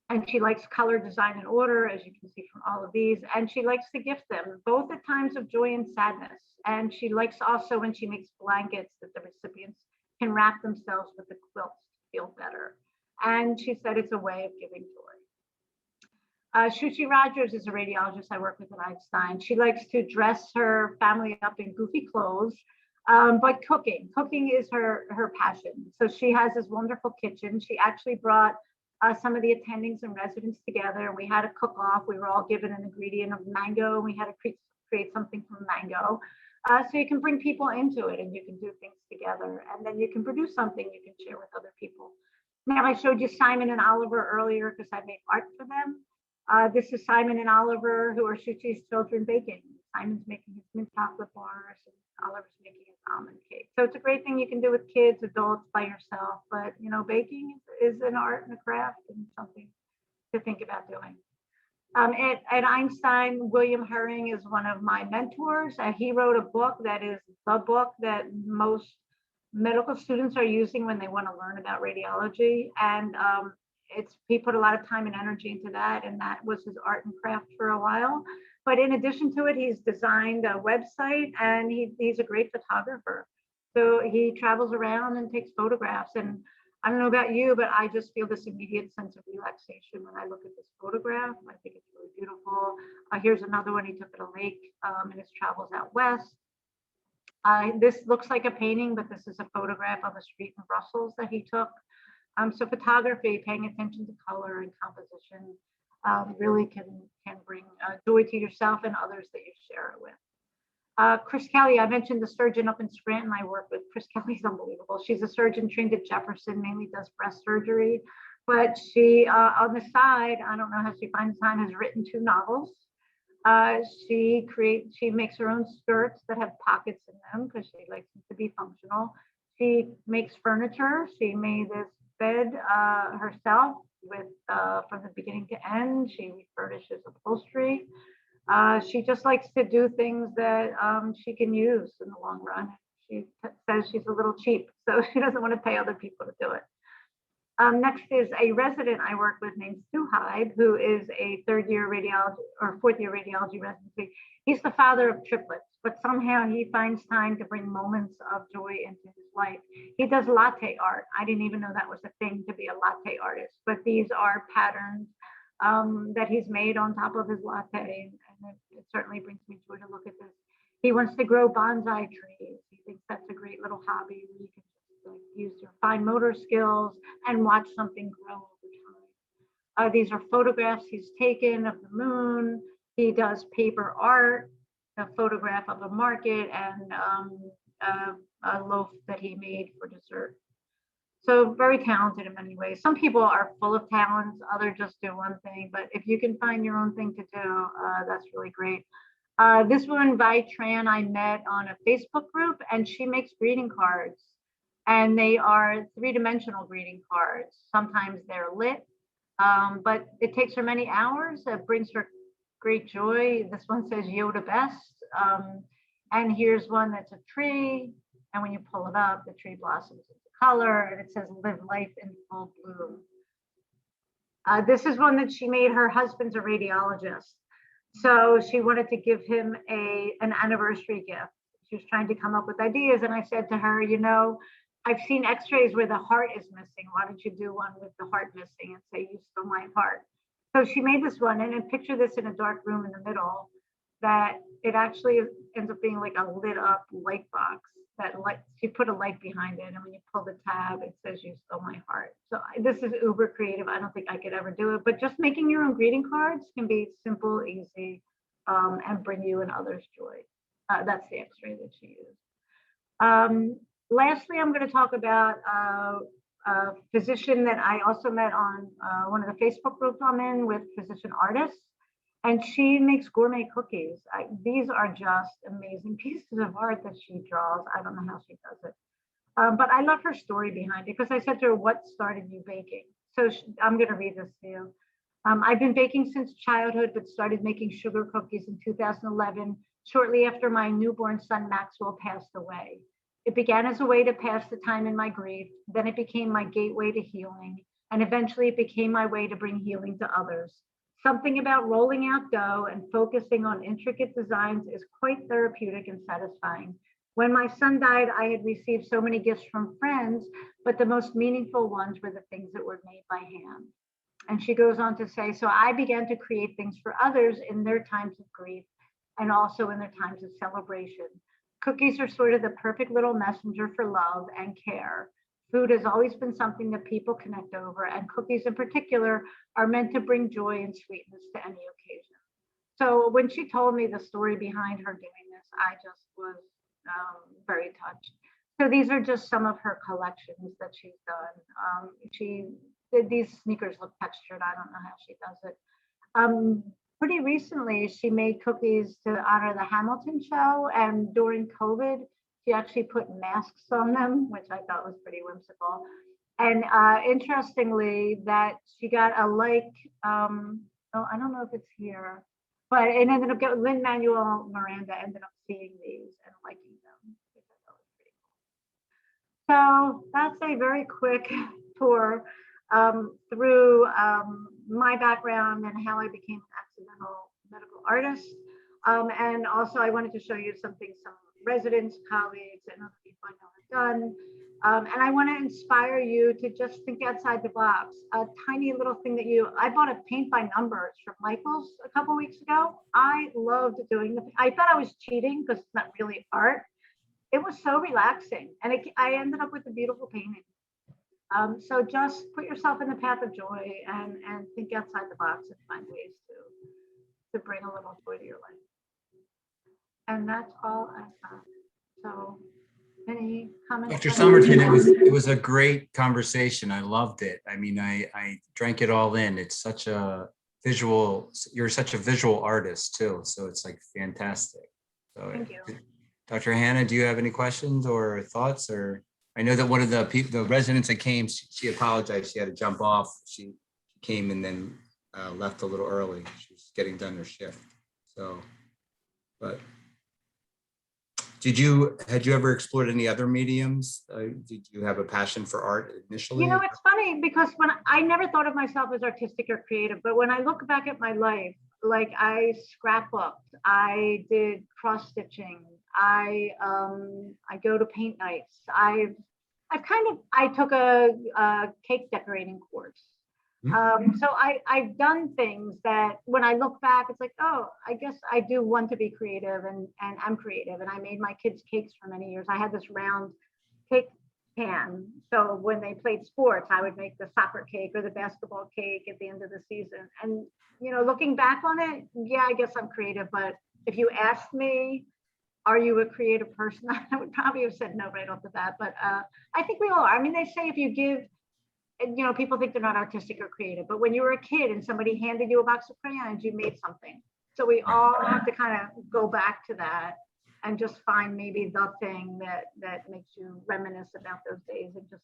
S2: And she likes color, design, and order, as you can see from all of these. And she likes to gift them, both at times of joy and sadness. And she likes also when she makes blankets that the recipients can wrap themselves with the quilts to feel better. And she said it's a way of giving joy. Shuchi Rogers is a radiologist I work with at Einstein. She likes to dress her family up in goofy clothes, but cooking is her passion. So she has this wonderful kitchen. She actually brought some of the attendings and residents together, and we had a cook-off. We were all given an ingredient of mango, and we had to create something from mango. So you can bring people into it, and you can do things together, and then you can produce something you can share with other people. Now, I showed you Simon and Oliver earlier because I made art for them. This is Simon and Oliver, who are Shuchi's children, baking. Simon's making his mint chocolate bars, and Oliver's making his almond cake. So it's a great thing you can do with kids, adults, by yourself. But, baking is an art and a craft and something to think about doing. At Einstein, William Herring is one of my mentors. He wrote a book that is the book that most medical students are using when they want to learn about radiology. And he put a lot of time and energy into that, and that was his art and craft for a while. But in addition to it, he's designed a website, and he's a great photographer. So he travels around and takes photographs. And I don't know about you, but I just feel this immediate sense of relaxation when I look at this photograph. I think it's really beautiful. Here's another one he took at a lake in his travels out west. This looks like a painting, but this is a photograph of a street in Brussels that he took. So photography, paying attention to color and composition, really can bring joy to yourself and others that you share it with. Chris Kelly, I mentioned the surgeon up in Scranton I work with. Chris Kelly's unbelievable. She's a surgeon, Trinket Jefferson, mainly does breast surgery. But she, on the side, I don't know how she finds time, has written 2 novels. She makes her own skirts that have pockets in them because she likes them to be functional. She makes furniture. She made this bed herself with from the beginning to end. She refurbishes upholstery. She just likes to do things that she can use in the long run. She says she's a little cheap, so she doesn't want to pay other people to do it. Next is a resident I work with named Hyde, who is a third-year radiology or fourth-year radiology residency. He's the father of triplets, but somehow he finds time to bring moments of joy into his life. He does latte art. I didn't even know that was a thing, to be a latte artist, but these are patterns that he's made on top of his latte, and it certainly brings me joy to look at this. He wants to grow bonsai trees. He thinks that's a great little hobby where you can just use your fine motor skills and watch something grow over time. These are photographs he's taken of the moon. He does paper art, a photograph of a market, and a loaf that he made for dessert. So very talented in many ways. Some people are full of talents, others just do one thing, but if you can find your own thing to do, that's really great. This woman, Vi Tran, I met on a Facebook group, and she makes greeting cards, and they are three-dimensional greeting cards. Sometimes they're lit, but it takes her many hours. It brings her great joy. This one says Yoda best. And here's one that's a tree. And when you pull it up, the tree blossoms into color, and it says live life in full bloom. This is one that she made. Her husband's a radiologist, so she wanted to give him an anniversary gift. She was trying to come up with ideas, and I said to her, you know, I've seen x-rays where the heart is missing. Why don't you do one with the heart missing and say, you stole my heart? So she made this one, and then picture this in a dark room in the middle, that it actually ends up being like a lit up light box. That light, she put a light behind it, and when you pull the tab, it says you stole my heart. So this is uber creative. I don't think I could ever do it, but just making your own greeting cards can be simple, easy, and bring you and others joy. That's the x-ray that she used. Lastly, I'm going to talk about a physician that I also met on one of the Facebook groups I'm in with physician artists. And she makes gourmet cookies. These are just amazing pieces of art that she draws. I don't know how she does it. But I love her story behind it, because I said to her, what started you baking? So I'm going to read this to you. I've been baking since childhood, but started making sugar cookies in 2011, shortly after my newborn son Maxwell passed away. It began as a way to pass the time in my grief. Then it became my gateway to healing. And eventually it became my way to bring healing to others. Something about rolling out dough and focusing on intricate designs is quite therapeutic and satisfying. When my son died, I had received so many gifts from friends, but the most meaningful ones were the things that were made by hand. And she goes on to say, so I began to create things for others in their times of grief and also in their times of celebration. Cookies are sort of the perfect little messenger for love and care. Food has always been something that people connect over, and cookies in particular are meant to bring joy and sweetness to any occasion. So when she told me the story behind her doing this, I just was very touched. So these are just some of her collections that she's done. These sneakers look textured. I don't know how she does it. Pretty recently, she made cookies to honor the Hamilton show, and during COVID, she actually put masks on them, which I thought was pretty whimsical. And interestingly, that she got a I don't know if it's here, but it ended up getting Lin Manuel Miranda ended up seeing these and liking them, which I thought was pretty cool. So that's a very quick tour through my background and how I became an accidental medical artist. And also I wanted to show you something some residents, colleagues, and other people I know have done. And I want to inspire you to just think outside the box. A tiny little thing I bought a paint by numbers from Michael's a couple weeks ago. I loved doing I thought I was cheating because it's not really art. It was so relaxing, and I ended up with a beautiful painting. So just put yourself in the path of joy and think outside the box and find ways to bring a little joy to your life. And that's all I've got. So any comments?
S1: Dr. Summerton, it was a great conversation. I loved it. I mean, I drank it all in. It's such a you're such a visual artist too. So it's like fantastic. So
S2: Thank you.
S1: Dr. Hannah, do you have any questions or thoughts? Or I know that one of the residents that came, she apologized. She had to jump off. She came and then left a little early. She was getting done her shift. So, but had you ever explored any other mediums? Did you have a passion for art initially?
S2: You know, it's funny because when I never thought of myself as artistic or creative, but when I look back at my life, like I scrapbooked, I did cross stitching, I go to paint nights. I took a cake decorating course. So I've done things that when I look back, it's like, oh, I guess I do want to be creative, and I'm creative. And I made my kids cakes for many years. I had this round cake pan. So when they played sports, I would make the soccer cake or the basketball cake at the end of the season. And, you know, looking back on it, yeah, I guess I'm creative. But if you asked me, are you a creative person? I would probably have said no right off the bat. But I think we all are. I mean, they say if you give, you know, people think they're not artistic or creative, but when you were a kid and somebody handed you a box of crayons, you made something. So we all have to kind of go back to that and just find maybe the thing that makes you reminisce about those days, and just,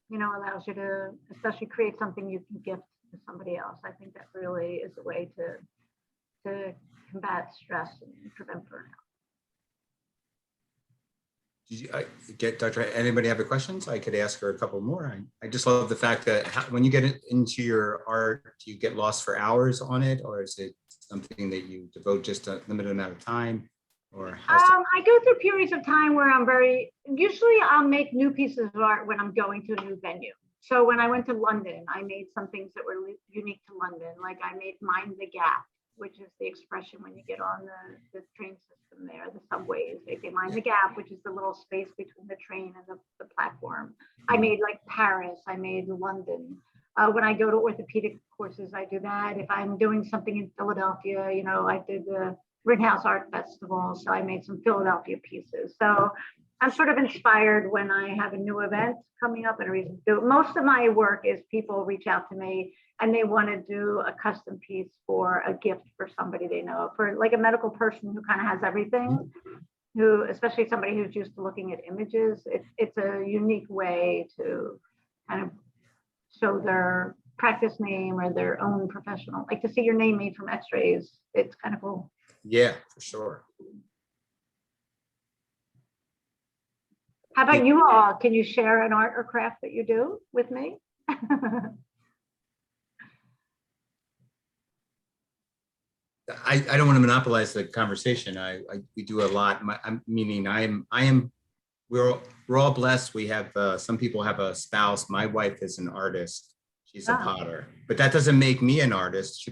S2: you know, allows you to especially create something you can gift to somebody else. I think that really is a way to combat stress and prevent burnout.
S1: Dr. Anybody have any questions? I could ask her a couple more. I just love the fact that when you get into your art, do you get lost for hours on it, or is it something that you devote just a limited amount of time? Or
S2: I go through periods of time where usually I'll make new pieces of art when I'm going to a new venue. So when I went to London, I made some things that were unique to London. Like I made Mind the Gap, which is the expression when you get on the train system there, the subways, they say Mind the Gap, which is the little space between the train and the platform. I made like Paris, I made London. When I go to orthopedic courses, I do that. If I'm doing something in Philadelphia, you know, I did the Rittenhouse Art Festival, so I made some Philadelphia pieces. So I'm sort of inspired when I have a new event coming up and a reason to do it. Most of my work is people reach out to me and they want to do a custom piece for a gift for somebody they know, for like a medical person who kind of has everything, who, especially somebody who's used to looking at images. It's a unique way to kind of show their practice name or their own professional, like to see your name made from x-rays. It's kind of cool.
S1: Yeah, for sure.
S2: How about you all? Can you share an art or craft that you do with me?
S1: I don't want to monopolize the conversation. We do a lot. We're all blessed. We have some people have a spouse. My wife is an artist. She's a potter, but that doesn't make me an artist.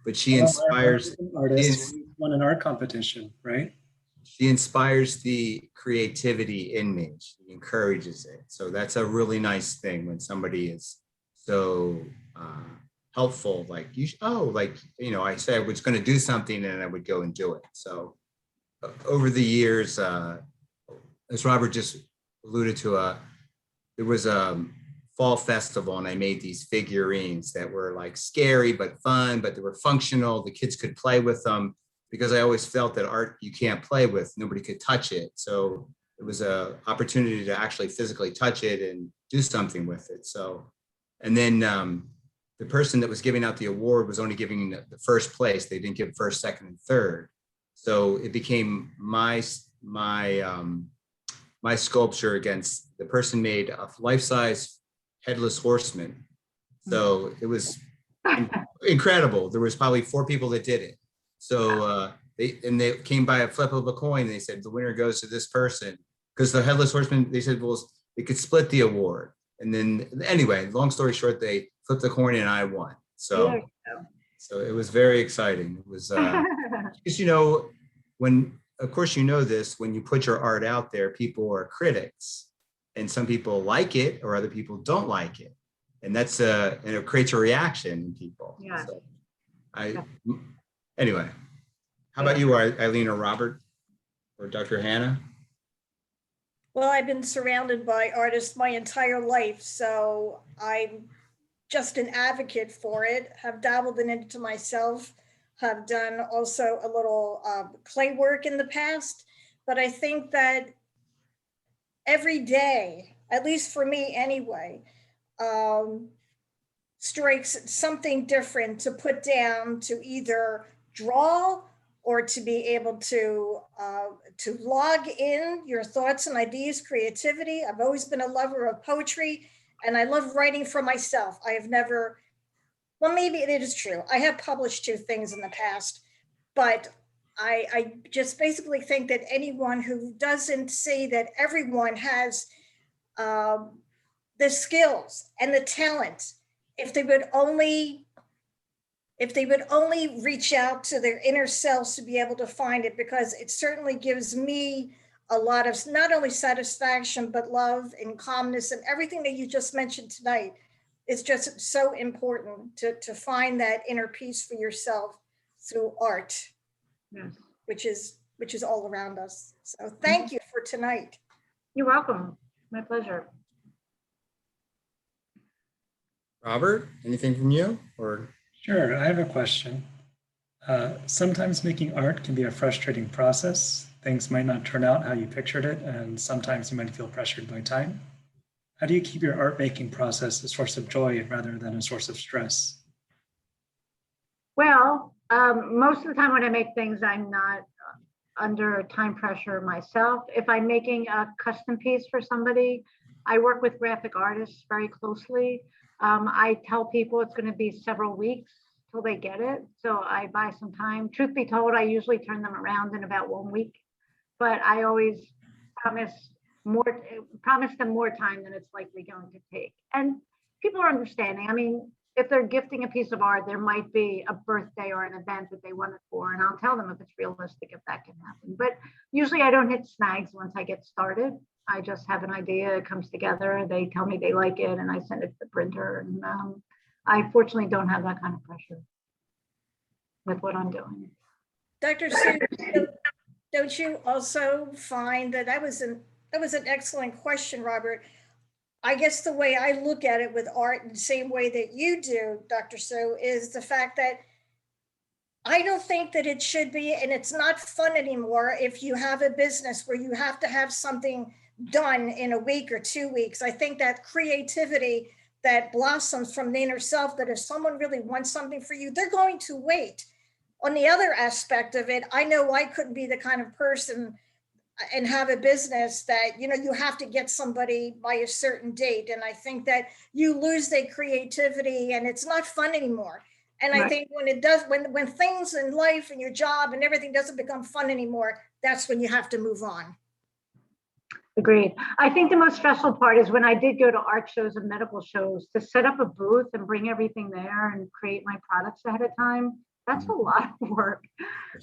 S1: But she inspires.
S3: Artists won an art competition, right?
S1: She inspires the creativity in me. She encourages it. So that's a really nice thing when somebody is so helpful. Like I said I was going to do something and I would go and do it. So over the years, as Robert just alluded to, there was a fall festival and I made these figurines that were like scary but fun, but they were functional. The kids could play with them, because I always felt that art you can't play with, nobody could touch it. So it was an opportunity to actually physically touch it and do something with it. So, and then the person that was giving out the award was only giving the first place. They didn't give first, second, and third. So it became my sculpture against the person made a life-size headless horseman. So it was incredible. There was probably 4 people that did it. So they came by a flip of a coin. They said the winner goes to this person, because the headless horseman, they said, well, they could split the award. And then anyway, long story short, they flipped the coin and I won. So it was very exciting. It was because, you know, when, of course, you know this, when you put your art out there, people are critics, and some people like it or other people don't like it. And that's and it creates a reaction in people.
S2: Yeah.
S1: So anyway, how about you, Eileen or Robert or Dr. Hannah?
S4: Well, I've been surrounded by artists my entire life, so I'm just an advocate for it, have dabbled in it myself, have done also a little clay work in the past, but I think that every day, at least for me anyway, strikes something different to put down, to either draw or to be able to log in your thoughts and ideas, creativity. I've always been a lover of poetry, and I love writing for myself. I have never, well, maybe it is true. I have published 2 things in the past, but I just basically think that anyone who doesn't see that everyone has the skills and the talent, if they would only reach out to their inner selves to be able to find it, because it certainly gives me a lot of not only satisfaction, but love and calmness, and everything that you just mentioned tonight is just so important to find that inner peace for yourself through art.
S2: Yes.
S4: which is all around us. So thank you for tonight.
S2: You're welcome. My pleasure.
S1: Robert, anything from you or?
S3: Sure, I have a question. Sometimes making art can be a frustrating process. Things might not turn out how you pictured it, and sometimes you might feel pressured by time. How do you keep your art making process a source of joy rather than a source of stress?
S2: Well, most of the time when I make things, I'm not under time pressure myself. If I'm making a custom piece for somebody, I work with graphic artists very closely. I tell people it's going to be several weeks till they get it. So I buy some time. Truth be told, I usually turn them around in about 1 week, but I always promise them more time than it's likely going to take. And people are understanding. I mean, if they're gifting a piece of art, there might be a birthday or an event that they want it for, and I'll tell them if it's realistic, if that can happen. But usually I don't hit snags once I get started. I just have an idea, it comes together, they tell me they like it, and I send it to the printer. And I fortunately don't have that kind of pressure with what I'm doing.
S4: Dr. Sue, don't you also find that was an excellent question, Robert? I guess the way I look at it with art, in the same way that you do, Dr. Sue, is the fact that I don't think that it should be, and it's not fun anymore if you have a business where you have to have something done in a week or 2 weeks. I think that creativity that blossoms from the inner self, that if someone really wants something for you, they're going to wait. On the other aspect of it, I know I couldn't be the kind of person and have a business that, you have to get somebody by a certain date. And I think that you lose that creativity and it's not fun anymore. And I think when it does, when things in life and your job and everything doesn't become fun anymore, that's when you have to move on.
S2: Agreed. I think the most stressful part is when I did go to art shows and medical shows, to set up a booth and bring everything there and create my products ahead of time. That's a lot of work.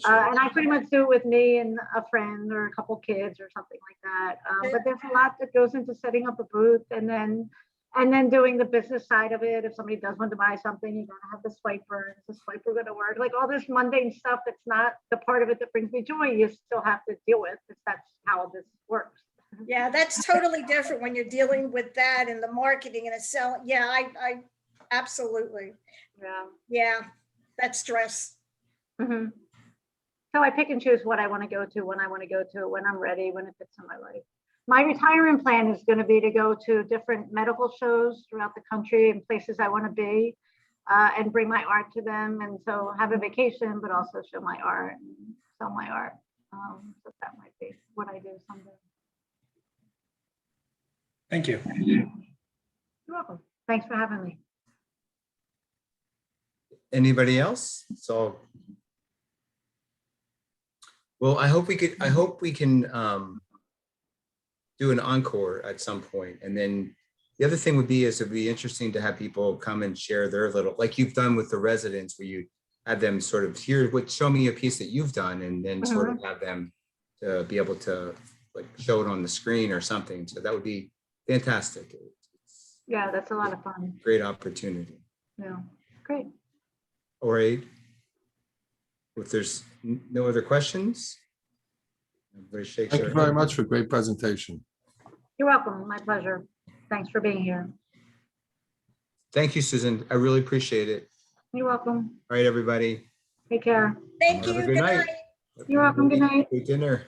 S2: And I pretty much do it with me and a friend or a couple kids or something like that. But there's a lot that goes into setting up a booth and then doing the business side of it. If somebody does want to buy something, you gotta have the swiper. Is the swiper gonna work? Like all this mundane stuff that's not the part of it that brings me joy, you still have to deal with, because that's how this works.
S4: Yeah, that's totally different when you're dealing with that and the marketing and the selling. Yeah, I absolutely. Yeah, that's stress.
S2: Mm-hmm. So I pick and choose what I want to go to, when I want to go to it, when I'm ready, when it fits in my life. My retirement plan is going to be to go to different medical shows throughout the country and places I want to be, and bring my art to them. And so have a vacation, but also show my art and sell my art. So that might be what I do someday.
S3: Thank you.
S2: You're welcome. Thanks for having me.
S1: Anybody else? So, well, I hope we can do an encore at some point. And then the other thing would be it'd be interesting to have people come and share their little, like you've done with the residents, where you have them sort of show me a piece that you've done, and then sort of have them to be able to like show it on the screen or something. So that would be fantastic.
S2: Yeah, that's a lot of fun.
S1: Great opportunity.
S2: Yeah, great.
S1: All right. If there's no other questions, everybody shakes
S5: Thank
S1: their
S5: you very
S1: head.
S5: much for a great presentation.
S2: You're welcome. My pleasure. Thanks for being here.
S1: Thank you, Susan. I really appreciate it.
S2: You're welcome.
S1: All right, everybody.
S2: Take care.
S4: Thank
S1: Have
S4: you.
S1: a good night.
S2: You're welcome. Good night.
S1: Good dinner.